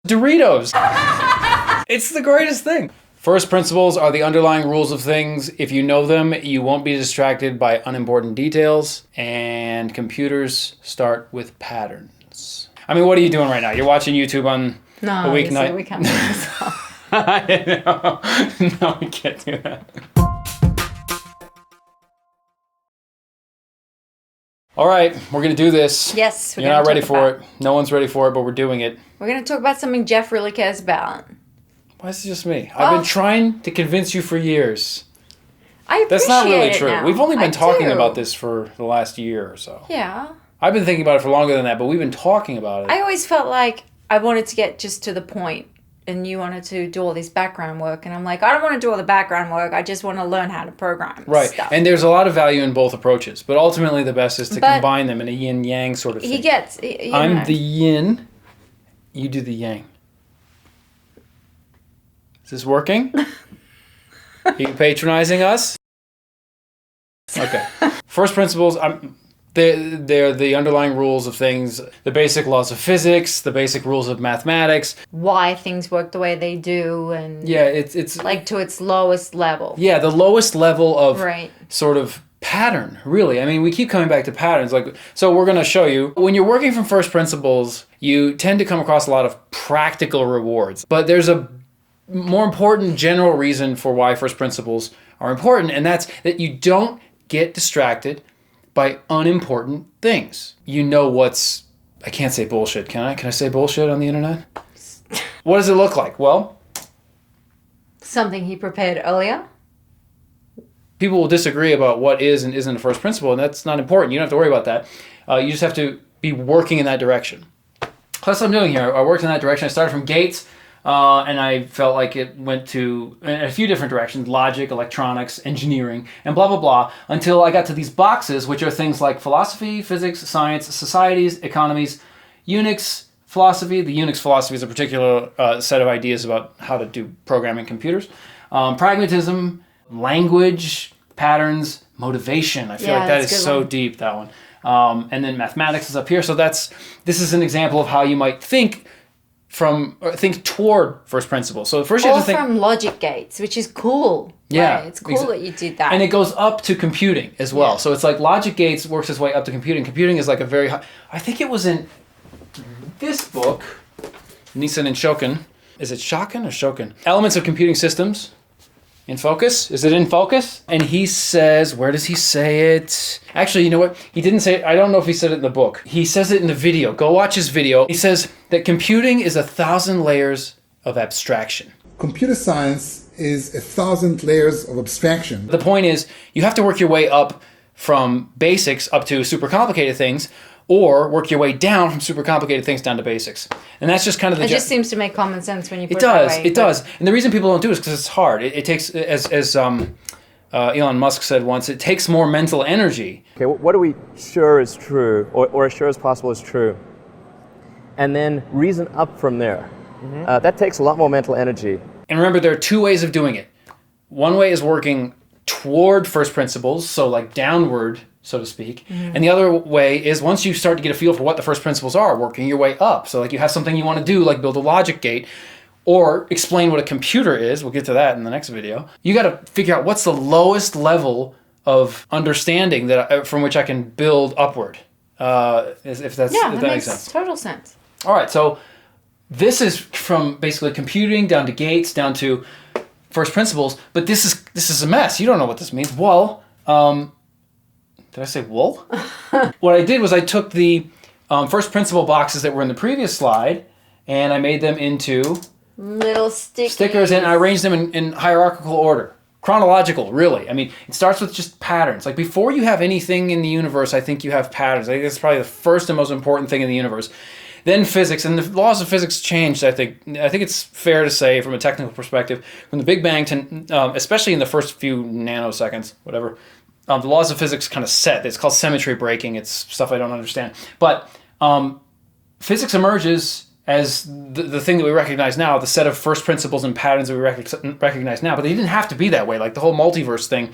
Doritos. It's the greatest thing. First principles are the underlying rules of things. If you know them, you won't be distracted by unimportant details. And computers start with patterns. I mean, what are you doing right now? You're watching YouTube on a weeknight? No, we can't do this. I know. No, we can't do that. All right, we're going to do this. Yes, You're not ready for it. No one's ready for it, but we're doing it. We're going to talk about something Jeff really cares about. Why is it just me? I've been trying to convince you for years. I appreciate That's not really it true. now. We've only been talking about this for the last year or so. Yeah. I've been thinking about it for longer than that, but we've been talking about it. I always felt like I wanted to get just to the point, and you wanted to do all this background work, and I'm like, I don't want to do all the background work. I just want to learn how to program stuff. And there's a lot of value in both approaches, but ultimately the best is to combine them in a yin-yang sort of thing. I'm the yin, you do the yang. Is this working? Are you patronizing us? Okay. First principles, they're the underlying rules of things, the basic laws of physics, the basic rules of mathematics. Why things work the way they do, and yeah, it's like to its lowest level. Yeah, the lowest level of sort of pattern, really. I mean, we keep coming back to patterns. So we're going to show you, when you're working from first principles, you tend to come across a lot of practical rewards. But there's a more important general reason for why first principles are important, and that's that you don't get distracted by unimportant things. You know what's... I can't say bullshit, can I? Can I say bullshit on the internet? What does it look like? Well... something he prepared earlier. People will disagree about what is and isn't a first principle, and that's not important. You don't have to worry about that. You just have to be working in that direction. That's what I'm doing here. I worked in that direction. I started from gates, and I felt like it went to in a few different directions: logic, electronics, engineering, and blah, blah, blah, until I got to these boxes, which are things like philosophy, physics, science, societies, economies, Unix philosophy. The Unix philosophy is a particular set of ideas about how to do programming computers. Pragmatism, language, patterns, motivation. I feel like that is so deep, that one. And then mathematics is up here. So this is an example of how you might think toward first principles. So first you have to think from logic gates, which is cool. Yeah, right? It's cool that you did that. And it goes up to computing as well. Yeah. So it's like logic gates works its way up to computing. Computing is like a very high... I think it was in this book, Nissen and Shokin. Is it Shokin or Shokin? Elements of Computing Systems. In focus? Is it in focus? And he says, where does he say it? Actually, you know what? He didn't say it. I don't know if he said it in the book. He says it in the video. Go watch his video. He says that computing is 1,000 layers of abstraction. Computer science is 1,000 layers of abstraction. The point is, you have to work your way up from basics up to super complicated things, or work your way down from super complicated things down to basics. And that's just kind of the... It just seems to make common sense when you put it that way. It does. And the reason people don't do it is because it's hard. It takes, as Elon Musk said once, it takes more mental energy. Okay, what are we sure is true, or as sure as possible is true? And then reason up from there. Mm-hmm. That takes a lot more mental energy. And remember, there are two ways of doing it. One way is working toward first principles, so like downward, so to speak. Mm-hmm. And the other way is once you start to get a feel for what the first principles are, working your way up. So like you have something you want to do, like build a logic gate, or explain what a computer is. We'll get to that in the next video. You got to figure out what's the lowest level of understanding that from which I can build upward. If that makes sense. Total sense. All right, so this is from basically computing down to gates, down to first principles, but this is a mess. You don't know what this means. Well, did I say wool? What I did was I took the first principle boxes that were in the previous slide, and I made them into little stickers, and I arranged them in hierarchical order. Chronological, really. I mean, it starts with just patterns. Like before you have anything in the universe, I think you have patterns. I think that's probably the first and most important thing in the universe. Then physics, and the laws of physics changed, I think. I think it's fair to say, from a technical perspective, from the Big Bang to, especially in the first few nanoseconds, whatever, the laws of physics kind of set. It's called symmetry breaking. It's stuff I don't understand. But physics emerges as the thing that we recognize now, the set of first principles and patterns that we recognize now. But they didn't have to be that way. Like the whole multiverse thing,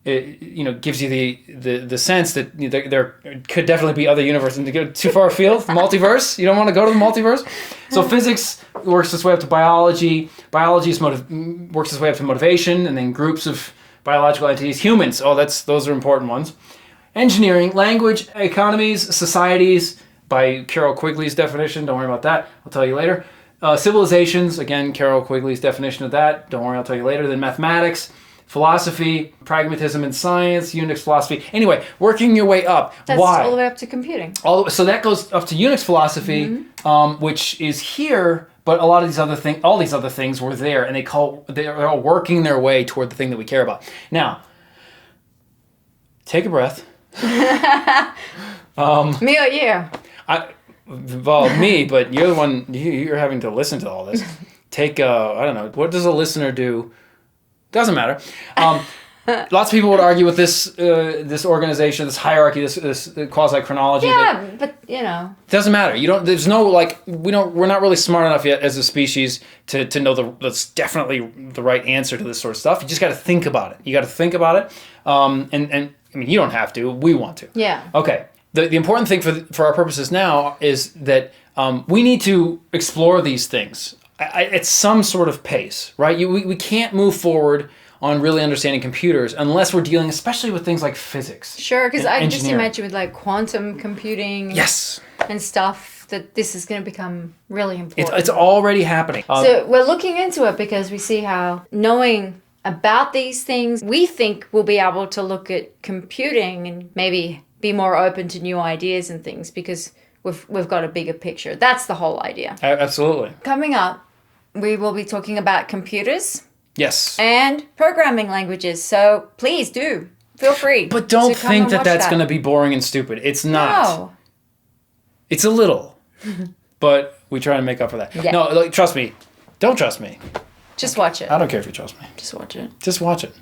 it gives you the sense that there could definitely be other universes. And to go too far afield, multiverse, you don't want to go to the multiverse. So physics works its way up to biology. Biology works its way up to motivation, and then groups of biological entities. Humans, those are important ones. Engineering, language, economies, societies, by Carol Quigley's definition. Don't worry about that. I'll tell you later. Civilizations, again, Carol Quigley's definition of that. Don't worry, I'll tell you later. Then mathematics, philosophy, pragmatism in science, Unix philosophy. Anyway, working your way up. That's Why? all the way up to computing. So that goes up to Unix philosophy, which is here, but all these other things were there, and they're all working their way toward the thing that we care about. Now, take a breath. Me or you? Me, but you're the one, you're having to listen to all this. Take, I don't know, what does a listener do? Doesn't matter. Lots of people would argue with this organization, this hierarchy, this quasi-chronology. Yeah, but you know. It doesn't matter. There's no, we're not really smart enough yet as a species to know that's definitely the right answer to this sort of stuff. You just got to think about it. You got to think about it. And I mean, you don't have to. We want to. Yeah. Okay. The important thing for our purposes now is that we need to explore these things at some sort of pace, right? We can't move forward on really understanding computers unless we're dealing especially with things like physics. Sure, because I just engineering. imagine with like quantum computing Yes. and stuff that this is going to become really important. It's already happening. So we're looking into it because we see how knowing about these things, we think we'll be able to look at computing and maybe be more open to new ideas and things because we've got a bigger picture. That's the whole idea. Absolutely. Coming up, we will be talking about computers Yes. and programming languages. So please do. Feel free. But don't to come think and that watch that's going to be boring and stupid. It's not. No. It's a little. But we try to make up for that. Yeah. No, trust me. Don't trust me. Just watch it. I don't care if you trust me. Just watch it. Just watch it.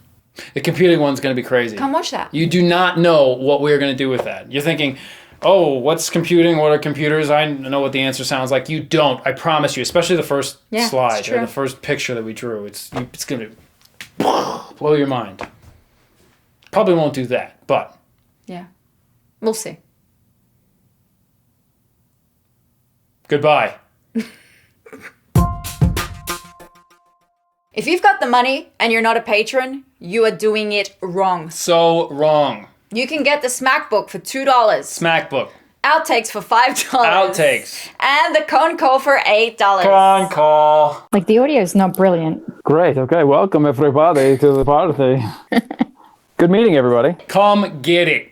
The computing one's going to be crazy. Come watch that. You do not know what we're going to do with that. You're thinking, oh, what's computing? What are computers? I know what the answer sounds like. You don't. I promise you. Especially the first slide it's or true. the first picture that we drew. It's going to blow your mind. Probably won't do that, but Yeah. We'll see. goodbye. If you've got the money and you're not a patron, you are doing it wrong. So wrong. You can get the Smack book for $2. Smack book. Outtakes for $5. Outtakes. And the Con Call for $8. Con call. Like the audio is not brilliant. Great. Okay. Welcome everybody to the party. Good meeting, everybody. Come get it.